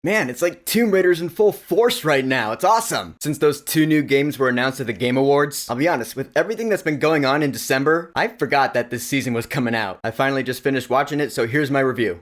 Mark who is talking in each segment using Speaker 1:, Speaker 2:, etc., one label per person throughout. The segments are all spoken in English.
Speaker 1: Man, it's like Tomb Raider's in full force right now. It's awesome. Since those 2 new games were announced at the Game Awards, I'll be honest, with everything that's been going on in December, I forgot that this season was coming out. I finally just finished watching it, so here's my review.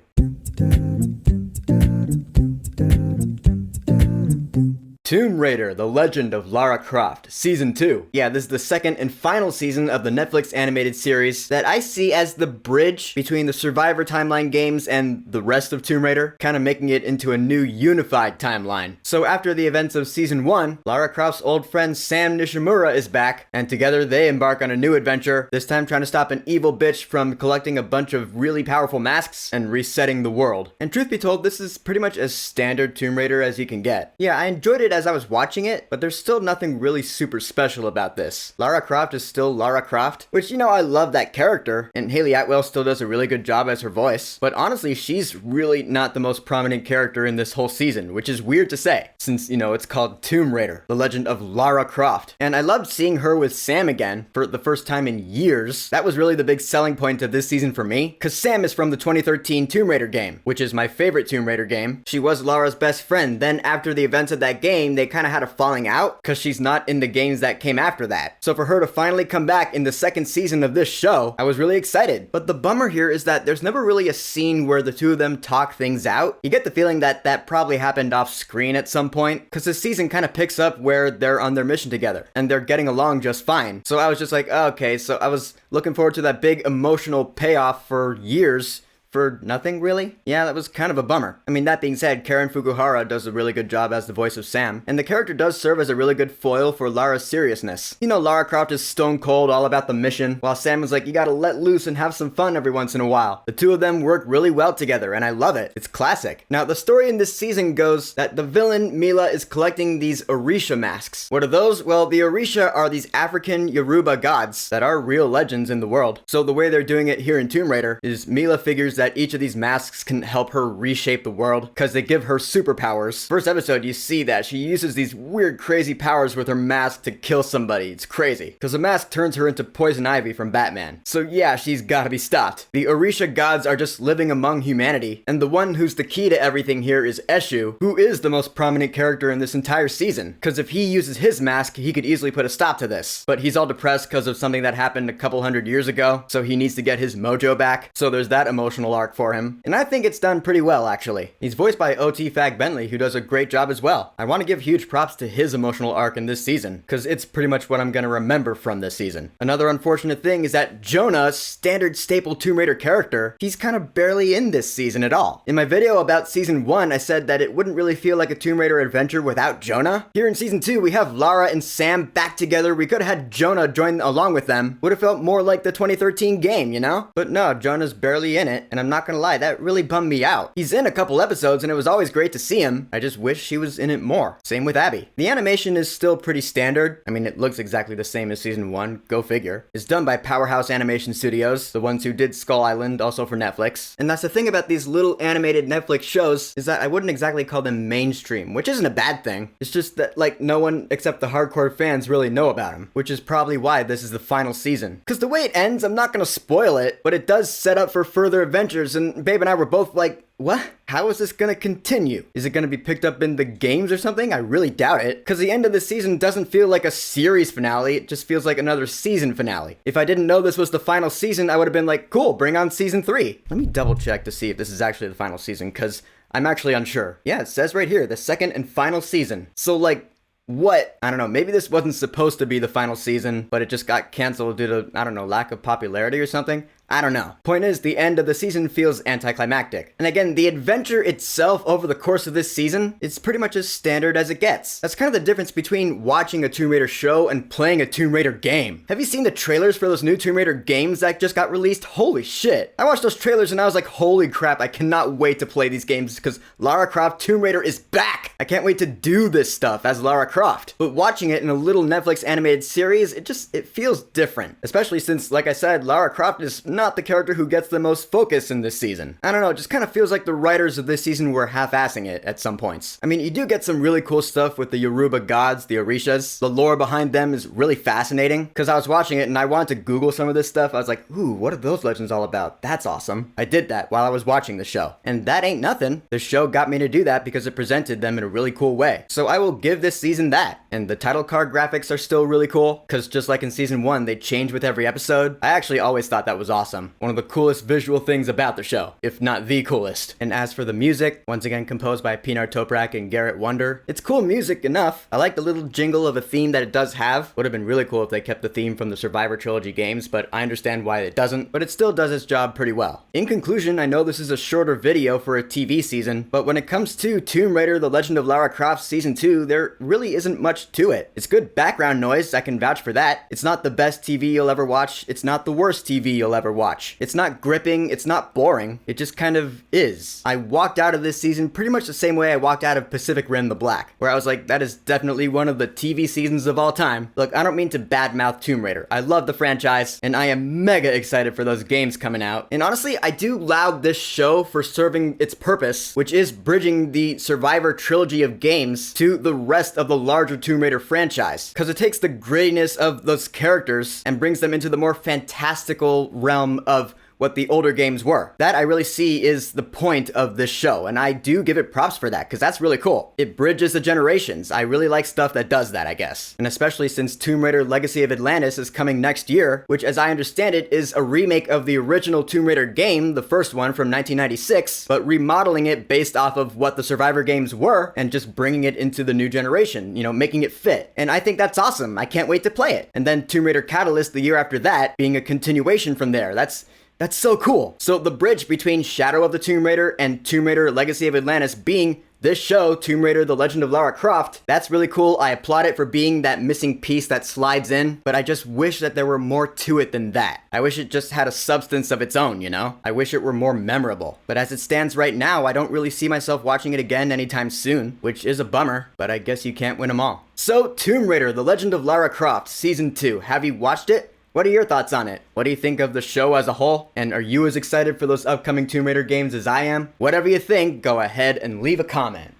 Speaker 1: Tomb Raider, The Legend of Lara Croft, Season 2. Yeah, this is the second and final season of the Netflix animated series that I see as the bridge between the Survivor timeline games and the rest of Tomb Raider, kind of making it into a new unified timeline. So after the events of Season 1, Lara Croft's old friend Sam Nishimura is back, and together they embark on a new adventure, this time trying to stop an evil bitch from collecting a bunch of really powerful masks and resetting the world. And truth be told, this is pretty much as standard Tomb Raider as you can get. Yeah, I enjoyed it as I was watching it, but there's still nothing really super special about this. Lara Croft is still Lara Croft, which, you know, I love that character, and Hayley Atwell still does a really good job as her voice, but honestly, she's really not the most prominent character in this whole season, which is weird to say, since, you know, it's called Tomb Raider, The Legend of Lara Croft. And I loved seeing her with Sam again for the first time in years. That was really the big selling point of this season for me, because Sam is from the 2013 Tomb Raider game, which is my favorite Tomb Raider game. She was Lara's best friend. Then after the events of that game, they kind of had a falling out because she's not in the games that came after that. So for her to finally come back in the second season of this show, I was really excited. But the bummer here is that there's never really a scene where the two of them talk things out. You get the feeling that that probably happened off screen at some point, because the season kind of picks up where they're on their mission together and they're getting along just fine. So I was just like, oh, okay, so I was looking forward to that big emotional payoff for years for nothing, really? Yeah, that was kind of a bummer. I mean, that being said, Karen Fukuhara does a really good job as the voice of Sam, and the character does serve as a really good foil for Lara's seriousness. You know, Lara Croft is stone cold, all about the mission, while Sam is like, you gotta let loose and have some fun every once in a while. The two of them work really well together, and I love it. It's classic. Now, the story in this season goes that the villain, Mila, is collecting these Orisha masks. What are those? Well, the Orisha are these African Yoruba gods that are real legends in the world. So the way they're doing it here in Tomb Raider is Mila figures that each of these masks can help her reshape the world because they give her superpowers. First episode, you see that she uses these weird crazy powers with her mask to kill somebody. It's crazy because the mask turns her into Poison Ivy from Batman. So yeah, she's gotta be stopped. The Orisha gods are just living among humanity, and the one who's the key to everything here is Eshu, who is the most prominent character in this entire season, because if he uses his mask, he could easily put a stop to this. But he's all depressed because of something that happened a couple hundred years ago, so he needs to get his mojo back. So there's that emotional arc for him, and I think it's done pretty well, actually. He's voiced by O.T. Fag Bentley, who does a great job as well. I want to give huge props to his emotional arc in this season, because it's pretty much what I'm going to remember from this season. Another unfortunate thing is that Jonah, standard staple Tomb Raider character, he's kind of barely in this season at all. In my video about season 1, I said that it wouldn't really feel like a Tomb Raider adventure without Jonah. Here in season 2, we have Lara and Sam back together. We could have had Jonah join along with them. Would have felt more like the 2013 game, you know? But no, Jonah's barely in it, and I'm not gonna lie, that really bummed me out. He's in a couple episodes and it was always great to see him. I just wish he was in it more. Same with Abby. The animation is still pretty standard. I mean, it looks exactly the same as season 1, go figure. It's done by Powerhouse Animation Studios, the ones who did Skull Island, also for Netflix. And that's the thing about these little animated Netflix shows, is that I wouldn't exactly call them mainstream, which isn't a bad thing. It's just that, like, no one except the hardcore fans really know about them, which is probably why this is the final season. Because the way it ends, I'm not gonna spoil it, but it does set up for further adventures, and Babe and I were both like, what? How is this gonna continue? Is it gonna be picked up in the games or something? I really doubt it, because the end of the season doesn't feel like a series finale, it just feels like another season finale. If I didn't know this was the final season, I would have been like, cool, bring on season 3. Let me double check to see if this is actually the final season, because I'm actually unsure. Yeah, it says right here, the second and final season. So like, what? I don't know, maybe this wasn't supposed to be the final season, but it just got canceled due to, I don't know, lack of popularity or something? I don't know. Point is, the end of the season feels anticlimactic. And again, the adventure itself over the course of this season is pretty much as standard as it gets. That's kind of the difference between watching a Tomb Raider show and playing a Tomb Raider game. Have you seen the trailers for those new Tomb Raider games that just got released? Holy shit. I watched those trailers and I was like, holy crap, I cannot wait to play these games because Lara Croft Tomb Raider is back! I can't wait to do this stuff as Lara Croft. But watching it in a little Netflix animated series, it feels different. Especially since, like I said, Lara Croft is not not the character who gets the most focus in this season. I don't know, it just kind of feels like the writers of this season were half-assing it at some points. I mean, you do get some really cool stuff with the Yoruba gods, the Orishas. The lore behind them is really fascinating, because I was watching it and I wanted to Google some of this stuff. I was like, ooh, what are those legends all about? That's awesome. I did that while I was watching the show. And that ain't nothing. The show got me to do that because it presented them in a really cool way. So I will give this season that. And the title card graphics are still really cool, because just like in season 1, they change with every episode. I actually always thought that was awesome. One of the coolest visual things about the show, if not the coolest. And as for the music, once again composed by Pinar Toprak and Garrett Wonder, it's cool music enough. I like the little jingle of a theme that it does have. Would have been really cool if they kept the theme from the Survivor Trilogy games, but I understand why it doesn't. But it still does its job pretty well. In conclusion, I know this is a shorter video for a TV season, but when it comes to Tomb Raider: The Legend of Lara Croft Season 2, there really isn't much to it. It's good background noise, I can vouch for that. It's not the best TV you'll ever watch. It's not the worst TV you'll ever watch. It's not gripping, it's not boring. It just kind of is. I walked out of this season pretty much the same way I walked out of Pacific Rim: The Black, where I was like, that is definitely one of the TV seasons of all time. Look, I don't mean to badmouth Tomb Raider. I love the franchise, and I am mega excited for those games coming out. And honestly, I do laud this show for serving its purpose, which is bridging the Survivor trilogy of games to the rest of the larger Tomb Raider franchise. Because it takes the grittiness of those characters and brings them into the more fantastical realm of what the older games were. That I really see is the point of this show, and I do give it props for that, because that's really cool. It bridges the generations. I really like stuff that does that, I guess. And especially since Tomb Raider Legacy of Atlantis is coming next year, which as I understand it is a remake of the original Tomb Raider game, the first one from 1996, but remodeling it based off of what the Survivor games were, and just bringing it into the new generation, you know, making it fit. And I think that's awesome. I can't wait to play it. And then Tomb Raider Catalyst the year after that being a continuation from there. That's so cool. So the bridge between Shadow of the Tomb Raider and Tomb Raider Legacy of Atlantis being this show, Tomb Raider: The Legend of Lara Croft, that's really cool. I applaud it for being that missing piece that slides in, but I just wish that there were more to it than that. I wish it just had a substance of its own, you know? I wish it were more memorable. But as it stands right now, I don't really see myself watching it again anytime soon, which is a bummer, but I guess you can't win them all. So, Tomb Raider: The Legend of Lara Croft Season 2, have you watched it? What are your thoughts on it? What do you think of the show as a whole? And are you as excited for those upcoming Tomb Raider games as I am? Whatever you think, go ahead and leave a comment.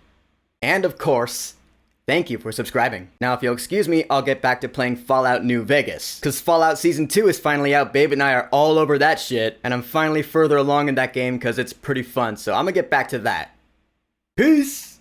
Speaker 1: And of course, thank you for subscribing. Now, if you'll excuse me, I'll get back to playing Fallout New Vegas. Cause Fallout Season 2 is finally out, babe, and I are all over that shit. And I'm finally further along in that game cause it's pretty fun, so I'm gonna get back to that. Peace!